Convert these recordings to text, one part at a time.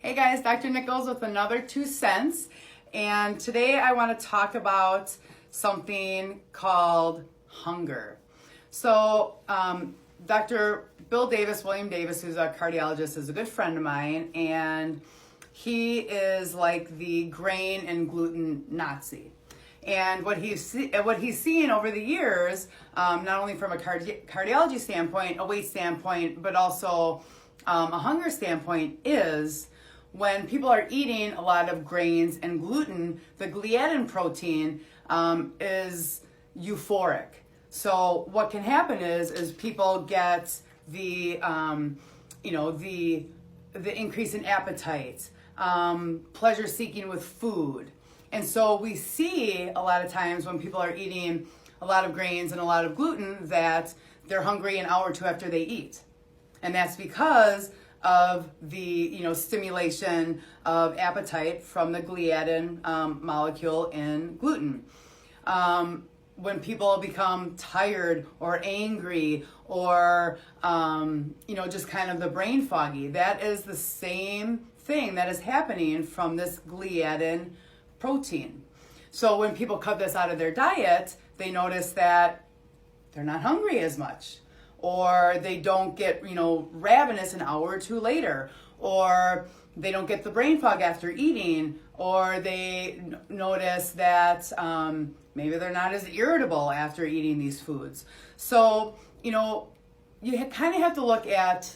Hey guys, Dr. Nichols with another 2 cents. And today I want to talk about something called hunger. So, Dr. Bill Davis, William Davis, who's a cardiologist, is a good friend of mine, and he is like the grain and gluten Nazi. And what he's seen over the years, not only from a cardiology standpoint, a weight standpoint, but also a hunger standpoint, is when people are eating a lot of grains and gluten, the gliadin protein is euphoric. So what can happen is people get the increase in appetite, pleasure seeking with food. And so we see a lot of times when people are eating a lot of grains and a lot of gluten that they're hungry an hour or two after they eat. And that's because of the stimulation of appetite from the gliadin molecule in gluten. When people become tired or angry or just kind of the brain foggy, that is the same thing that is happening from this gliadin protein. So when people cut this out of their diet, they notice that they're not hungry as much, or they don't get ravenous an hour or two later, or they don't get the brain fog after eating, or they notice that maybe they're not as irritable after eating these foods. So you kind of have to look at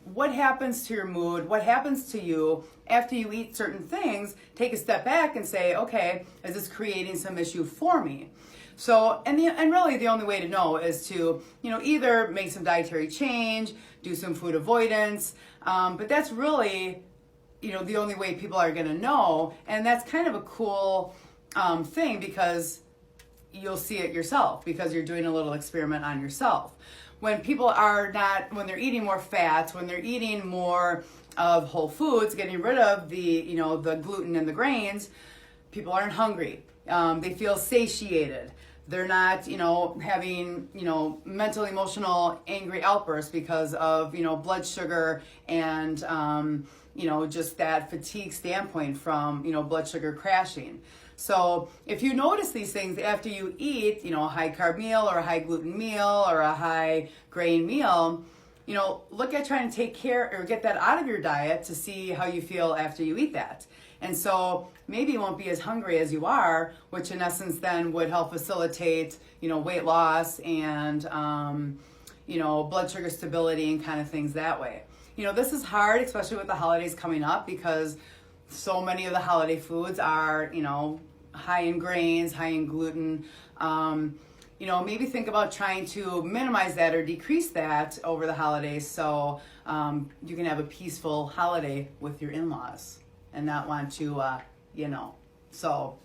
what happens to your mood, what happens to you after you eat certain things. Take a step back and say, okay, is this creating some issue for me? So, and really the only way to know is to, either make some dietary change, do some food avoidance, but that's really, the only way people are going to know. And that's kind of a cool thing, because you'll see it yourself, because you're doing a little experiment on yourself. When people when they're eating more fats, when they're eating more of whole foods, getting rid of the gluten and the grains, people aren't hungry. They feel satiated. They're not, having, mental, emotional, angry outbursts because of, blood sugar and, just that fatigue standpoint from, blood sugar crashing. So if you notice these things after you eat, a high carb meal or a high gluten meal or a high grain meal, look at trying to take care or get that out of your diet to see how you feel after you eat that. And so maybe you won't be as hungry as you are, which in essence then would help facilitate, weight loss and, blood sugar stability and kind of things that way. This is hard, especially with the holidays coming up, because so many of the holiday foods are, high in grains, high in gluten. Maybe think about trying to minimize that or decrease that over the holidays, so you can have a peaceful holiday with your in-laws and not want to, So, all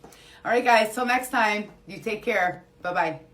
right, guys, till next time, you take care. Bye-bye.